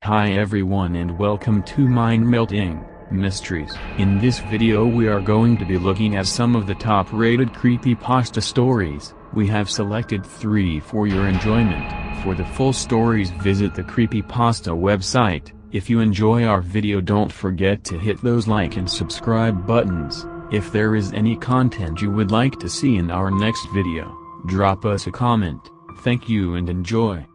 Hi everyone and welcome to Mind-Melting Mysteries. In this video we are going to be looking at some of the top-rated creepypasta stories. We have selected 3 for your enjoyment. For the full stories visit the creepypasta website. If you enjoy our video don't forget to hit those like and subscribe buttons. If there is any content you would like to see in our next video, drop us a comment. Thank you and enjoy.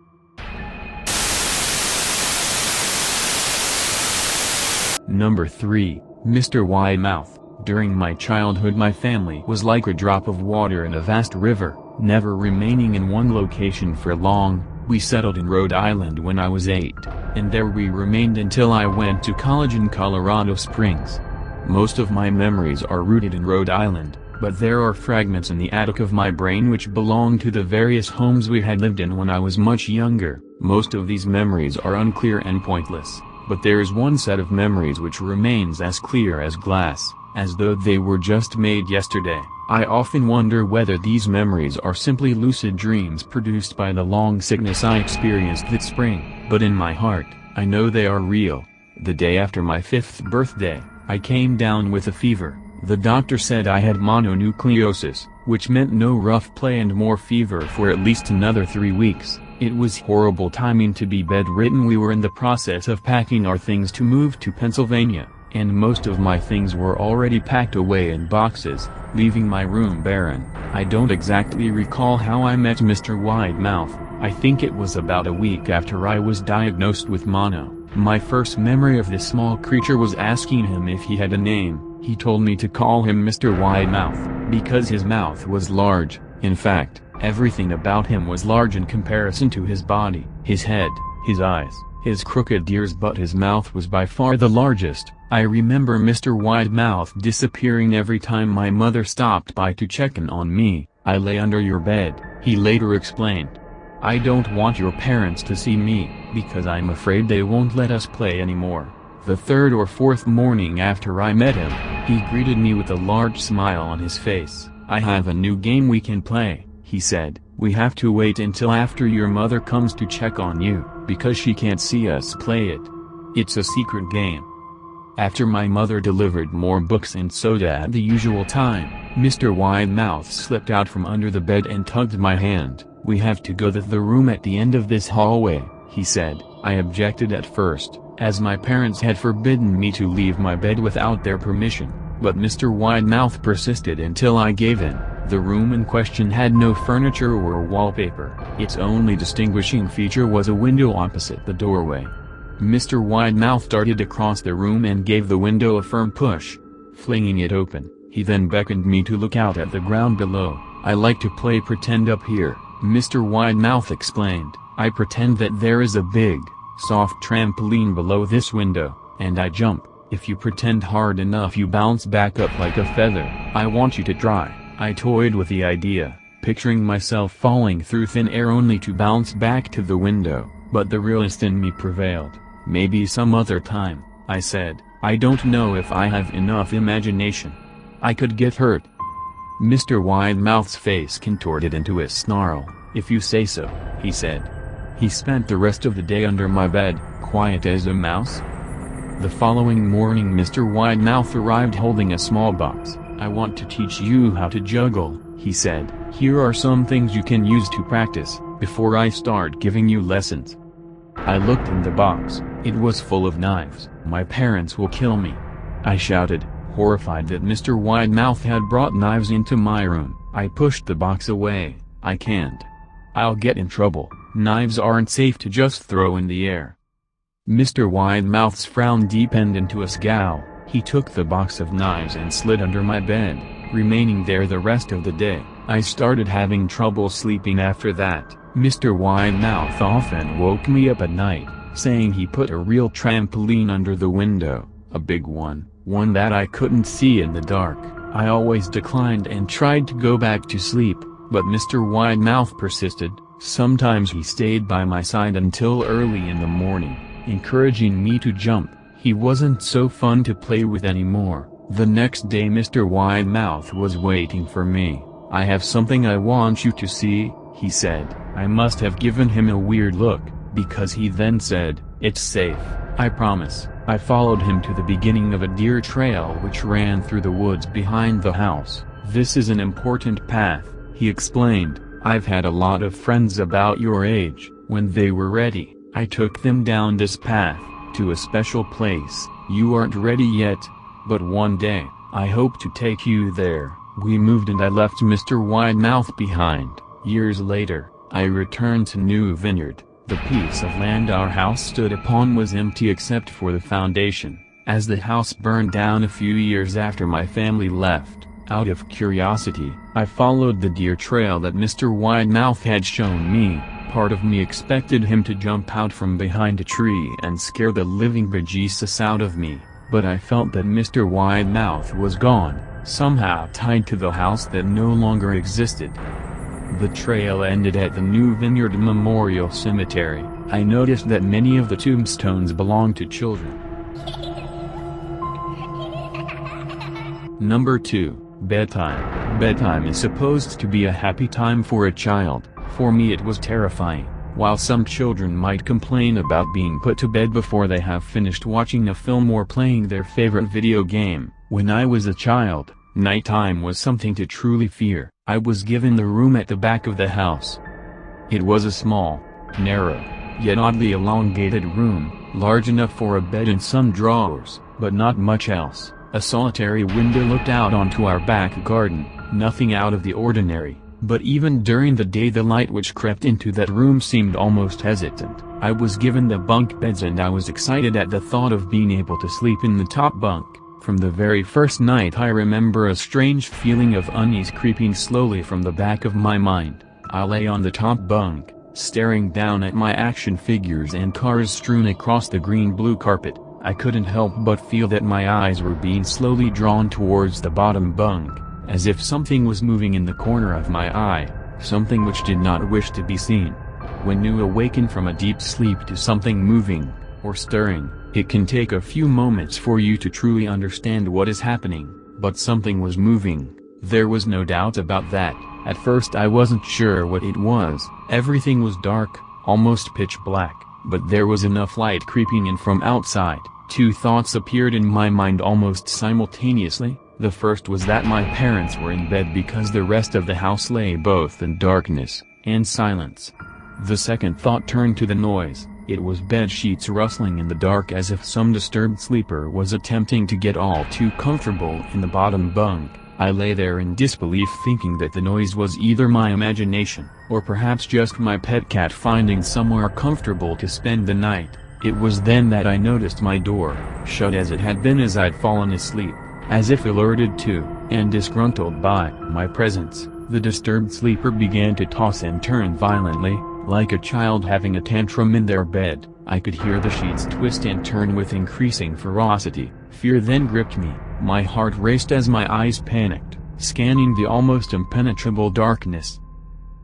Number 3, Mr. Widemouth. During my childhood my family was like a drop of water in a vast river, never remaining in one location for long. We settled in Rhode Island when I was 8, and there we remained until I went to college in Colorado Springs. Most of my memories are rooted in Rhode Island, but there are fragments in the attic of my brain which belong to the various homes we had lived in when I was much younger. Most of these memories are unclear and pointless. But there is one set of memories which remains as clear as glass, as though they were just made yesterday. I often wonder whether these memories are simply lucid dreams produced by the long sickness I experienced that spring, but in my heart, I know they are real. The day after my 5th birthday, I came down with a fever. The doctor said I had mononucleosis, which meant no rough play and more fever for at least another 3 weeks. It was horrible timing to be bedridden. We were in the process of packing our things to move to Pennsylvania, and most of my things were already packed away in boxes, leaving my room barren. I don't exactly recall how I met Mr. Widemouth. I think it was about a week after I was diagnosed with mono. My first memory of this small creature was asking him if he had a name. He told me to call him Mr. Widemouth, because his mouth was large. In fact, everything about him was large in comparison to his body, his head, his eyes, his crooked ears, but his mouth was by far the largest. I remember Mr. Widemouth disappearing every time my mother stopped by to check in on me. I lay under your bed, he later explained. I don't want your parents to see me, because I'm afraid they won't let us play anymore. The 3rd or 4th morning after I met him, he greeted me with a large smile on his face. I have a new game we can play, he said. We have to wait until after your mother comes to check on you, because she can't see us play it. It's a secret game. After my mother delivered more books and soda at the usual time, Mr. Widemouth slipped out from under the bed and tugged my hand. We have to go to the room at the end of this hallway, he said. I objected at first, as my parents had forbidden me to leave my bed without their permission, but Mr. Widemouth persisted until I gave in. The room in question had no furniture or wallpaper. Its only distinguishing feature was a window opposite the doorway. Mr. Widemouth darted across the room and gave the window a firm push, flinging it open. He then beckoned me to look out at the ground below. I like to play pretend up here, Mr. Widemouth explained. I pretend that there is a big, soft trampoline below this window, and I jump. If you pretend hard enough you bounce back up like a feather. I want you to try. I toyed with the idea, picturing myself falling through thin air only to bounce back to the window, but the realist in me prevailed. Maybe some other time, I said. I don't know if I have enough imagination. I could get hurt. Mr. Widemouth's face contorted into a snarl. If you say so, he said. He spent the rest of the day under my bed, quiet as a mouse. The following morning Mr. Widemouth arrived holding a small box. I want to teach you how to juggle, he said. Here are some things you can use to practice, before I start giving you lessons. I looked in the box. It was full of knives. My parents will kill me, I shouted, horrified that Mr. Widemouth had brought knives into my room. I pushed the box away. I can't. I'll get in trouble. Knives aren't safe to just throw in the air. Mr. Widemouth's frown deepened into a scowl. He took the box of knives and slid under my bed, remaining there the rest of the day. I started having trouble sleeping after that. Mr. Widemouth often woke me up at night, saying he put a real trampoline under the window, a big one that I couldn't see in the dark. I always declined and tried to go back to sleep, but Mr. Widemouth persisted. Sometimes he stayed by my side until early in the morning, encouraging me to jump. He wasn't so fun to play with anymore. The next day Mr. Widemouth was waiting for me. I have something I want you to see, he said. I must have given him a weird look, because he then said, It's safe, I promise." I followed him to the beginning of a deer trail which ran through the woods behind the house. "This is an important path," he explained. "I've had a lot of friends about your age. When they were ready, I took them down this path, to a special place. You aren't ready yet, but one day, I hope to take you there." We moved and I left Mr. Widemouth behind. Years later, I returned to New Vineyard. The piece of land our house stood upon was empty except for the foundation. As the house burned down a few years after my family left, out of curiosity, I followed the deer trail that Mr. Widemouth had shown me. Part of me expected him to jump out from behind a tree and scare the living bejesus out of me, but I felt that Mr. Widemouth was gone, somehow tied to the house that no longer existed. The trail ended at the New Vineyard Memorial Cemetery. I noticed that many of the tombstones belonged to children. Number 2. Bedtime. Bedtime is supposed to be a happy time for a child. For me it was terrifying. While some children might complain about being put to bed before they have finished watching a film or playing their favorite video game, when I was a child, nighttime was something to truly fear. I was given the room at the back of the house. It was a small, narrow, yet oddly elongated room, large enough for a bed and some drawers, but not much else. A solitary window looked out onto our back garden, nothing out of the ordinary, but even during the day the light which crept into that room seemed almost hesitant. I was given the bunk beds and I was excited at the thought of being able to sleep in the top bunk. From the very first night I remember a strange feeling of unease creeping slowly from the back of my mind. I lay on the top bunk, staring down at my action figures and cars strewn across the green-blue carpet. I couldn't help but feel that my eyes were being slowly drawn towards the bottom bunk, as if something was moving in the corner of my eye, something which did not wish to be seen. When you awaken from a deep sleep to something moving, or stirring, it can take a few moments for you to truly understand what is happening, but something was moving. There was no doubt about that. At first I wasn't sure what it was. Everything was dark, almost pitch black, but there was enough light creeping in from outside. Two thoughts appeared in my mind almost simultaneously. The first was that my parents were in bed because the rest of the house lay both in darkness and silence. The second thought turned to the noise. It was bed sheets rustling in the dark as if some disturbed sleeper was attempting to get all too comfortable in the bottom bunk. I lay there in disbelief thinking that the noise was either my imagination, or perhaps just my pet cat finding somewhere comfortable to spend the night. It was then that I noticed my door, shut as it had been as I'd fallen asleep. As if alerted to, and disgruntled by, my presence, the disturbed sleeper began to toss and turn violently, like a child having a tantrum in their bed. I could hear the sheets twist and turn with increasing ferocity. Fear then gripped me. My heart raced as my eyes panicked, scanning the almost impenetrable darkness.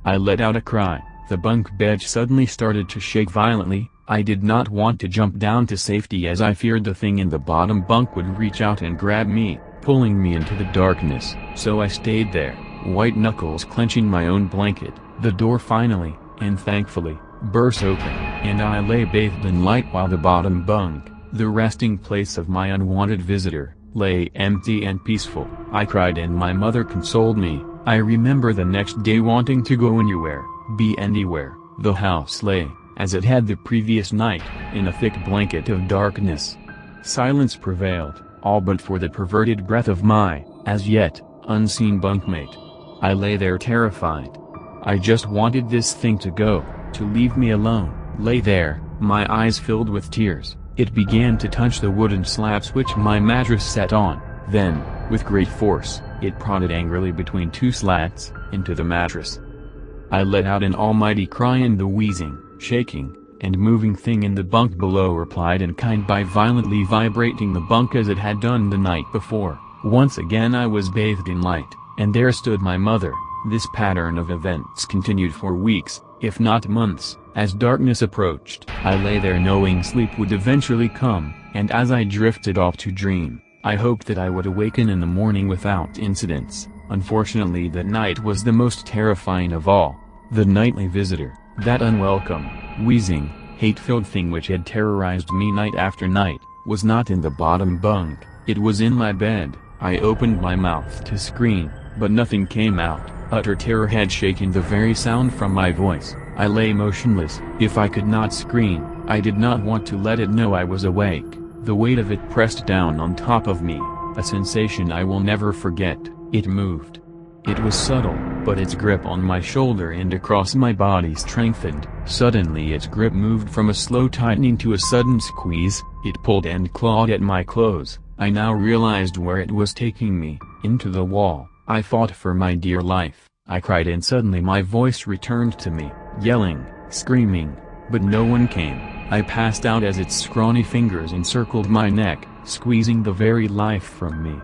I let out a cry. The bunk bed suddenly started to shake violently. I did not want to jump down to safety as I feared the thing in the bottom bunk would reach out and grab me, pulling me into the darkness. So I stayed there, white knuckles clenching my own blanket. The door finally, and thankfully, burst open, and I lay bathed in light while the bottom bunk, the resting place of my unwanted visitor, lay empty and peaceful. I cried and my mother consoled me. I remember the next day wanting to go anywhere, be anywhere. The house lay, as it had the previous night, in a thick blanket of darkness. Silence prevailed, all but for the perverted breath of my, as yet, unseen bunkmate. I lay there terrified. I just wanted this thing to go, to leave me alone. Lay there, my eyes filled with tears. It began to touch the wooden slabs which my mattress sat on. Then, with great force, it prodded angrily between two slats, into the mattress. I let out an almighty cry and the wheezing, shaking, and moving thing in the bunk below replied in kind by violently vibrating the bunk as it had done the night before. Once again I was bathed in light, and there stood my mother. This pattern of events continued for weeks, if not months. As darkness approached, I lay there knowing sleep would eventually come, and as I drifted off to dream, I hoped that I would awaken in the morning without incidents. Unfortunately that night was the most terrifying of all. The nightly visitor, that unwelcome, wheezing, hate-filled thing which had terrorized me night after night, was not in the bottom bunk, it was in my bed. I opened my mouth to scream, but nothing came out. Utter terror had shaken the very sound from my voice. I lay motionless. If I could not scream, I did not want to let it know I was awake. The weight of it pressed down on top of me, a sensation I will never forget. It moved. It was subtle, but its grip on my shoulder and across my body strengthened. Suddenly its grip moved from a slow tightening to a sudden squeeze. It pulled and clawed at my clothes. I now realized where it was taking me, into the wall. I fought for my dear life. I cried and suddenly my voice returned to me, yelling, screaming, but no one came. I passed out as its scrawny fingers encircled my neck, squeezing the very life from me.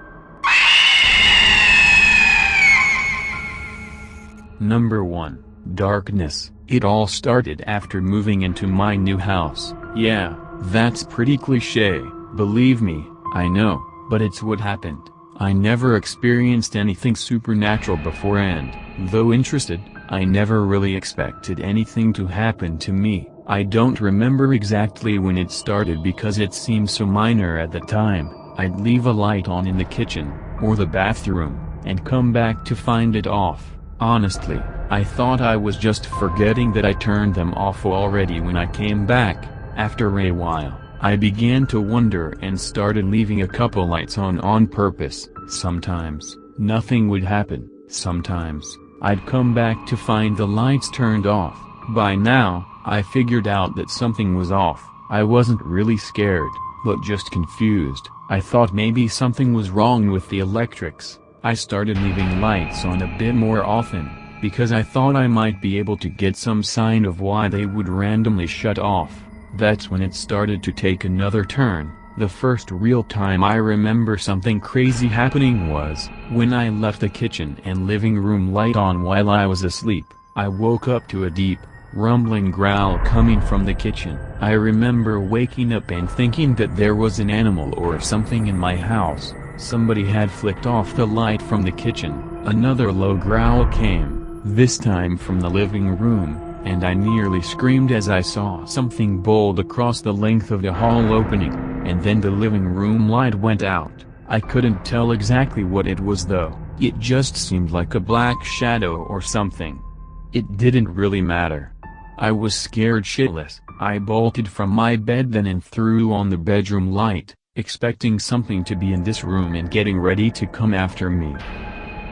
Number 1. Darkness. It all started after moving into my new house. Yeah, that's pretty cliché, believe me, I know, but it's what happened. I never experienced anything supernatural before and, though interested, I never really expected anything to happen to me. I don't remember exactly when it started because it seemed so minor at the time. I'd leave a light on in the kitchen, or the bathroom, and come back to find it off. Honestly, I thought I was just forgetting that I turned them off already when I came back. After a while, I began to wonder and started leaving a couple lights on purpose. Sometimes, nothing would happen. Sometimes, I'd come back to find the lights turned off. By now, I figured out that something was off. I wasn't really scared, but just confused. I thought maybe something was wrong with the electrics. I started leaving lights on a bit more often, because I thought I might be able to get some sign of why they would randomly shut off. That's when it started to take another turn. The first real time I remember something crazy happening was when I left the kitchen and living room light on while I was asleep. I woke up to a deep, rumbling growl coming from the kitchen. I remember waking up and thinking that there was an animal or something in my house. Somebody had flicked off the light from the kitchen. Another low growl came, this time from the living room, and I nearly screamed as I saw something bolt across the length of the hall opening, and then the living room light went out. I couldn't tell exactly what it was though. It just seemed like a black shadow or something. It didn't really matter. I was scared shitless. I bolted from my bed then and threw on the bedroom light, expecting something to be in this room and getting ready to come after me.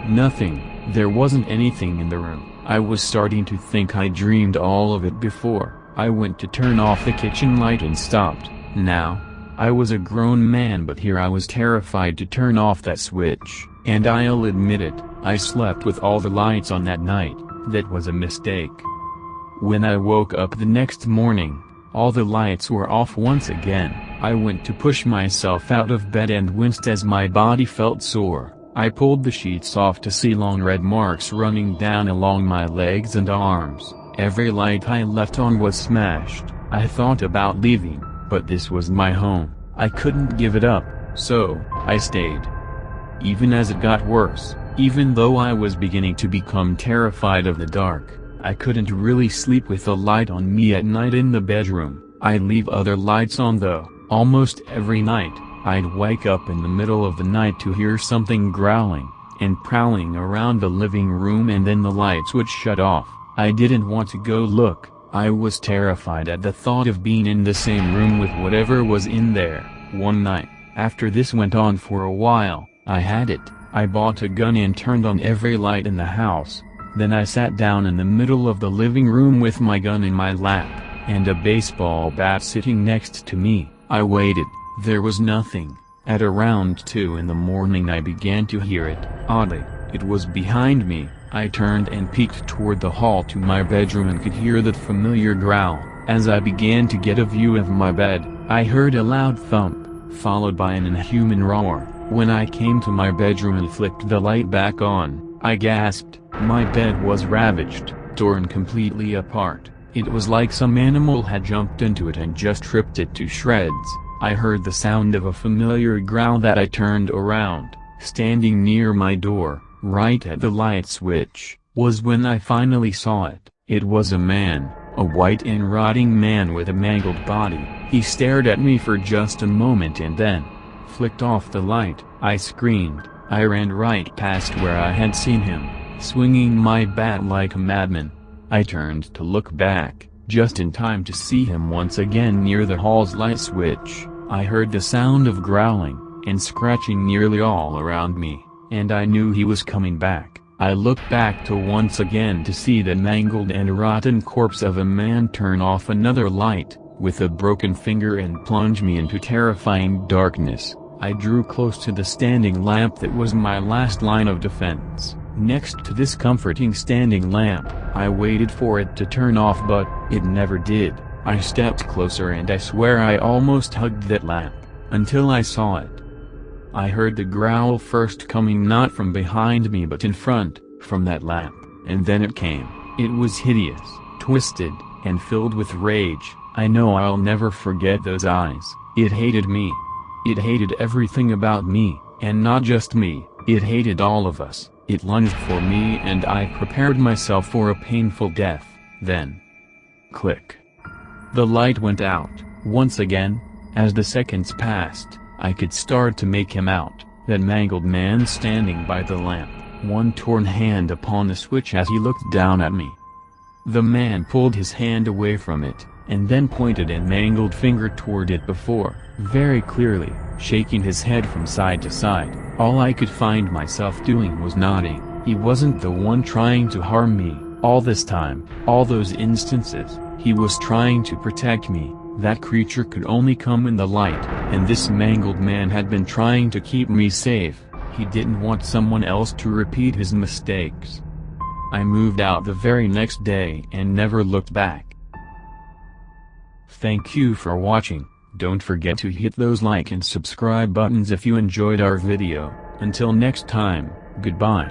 Nothing. There wasn't anything in the room. I was starting to think I dreamed all of it before. I went to turn off the kitchen light and stopped. Now, I was a grown man, but here I was terrified to turn off that switch, and I'll admit it, I slept with all the lights on that night. That was a mistake. When I woke up the next morning, all the lights were off once again. I went to push myself out of bed and winced as my body felt sore. I pulled the sheets off to see long red marks running down along my legs and arms. Every light I left on was smashed. I thought about leaving, but this was my home. I couldn't give it up, so I stayed. Even as it got worse, even though I was beginning to become terrified of the dark, I couldn't really sleep with a light on me at night in the bedroom. I'd leave other lights on though. Almost every night, I'd wake up in the middle of the night to hear something growling and prowling around the living room, and then the lights would shut off. I didn't want to go look. I was terrified at the thought of being in the same room with whatever was in there. One night, after this went on for a while, I had it. I bought a gun and turned on every light in the house. Then I sat down in the middle of the living room with my gun in my lap, and a baseball bat sitting next to me. I waited. There was nothing. At around 2 in the morning I began to hear it. Oddly, it was behind me. I turned and peeked toward the hall to my bedroom and could hear that familiar growl. As I began to get a view of my bed, I heard a loud thump, followed by an inhuman roar. When I came to my bedroom and flicked the light back on, I gasped. My bed was ravaged, torn completely apart. It was like some animal had jumped into it and just ripped it to shreds. I heard the sound of a familiar growl that I turned around. Standing near my door, right at the light switch, was when I finally saw it. It was a man, A white and rotting man with a mangled body. He stared at me for just a moment and then flicked off the light. I screamed. I ran right past where I had seen him, swinging my bat like a madman. I turned to look back, just in time to see him once again near the hall's light switch. I heard the sound of growling and scratching nearly all around me, and I knew he was coming back. I looked back to once again to see the mangled and rotten corpse of a man turn off another light, with a broken finger and plunge me into terrifying darkness. I drew close to the standing lamp that was my last line of defense. Next to this comforting standing lamp, I waited for it to turn off but it never did. I stepped closer and I swear I almost hugged that lamp, until I saw it. I heard the growl first coming not from behind me but in front, from that lamp, and then it came. It was hideous, twisted, and filled with rage. I know I'll never forget those eyes. It hated me. It hated everything about me, and not just me, it hated all of us. It lunged for me and I prepared myself for a painful death. Then, click. The light went out, once again. As the seconds passed, I could start to make him out, that mangled man standing by the lamp, one torn hand upon the switch as he looked down at me. The man pulled his hand away from it, and then pointed a mangled finger toward it before, very clearly, shaking his head from side to side. All I could find myself doing was nodding. He wasn't the one trying to harm me. All this time, all those instances, he was trying to protect me. That creature could only come in the light, and this mangled man had been trying to keep me safe. He didn't want someone else to repeat his mistakes. I moved out the very next day and never looked back. Thank you for watching. Don't forget to hit those like and subscribe buttons if you enjoyed our video. Until next time, goodbye.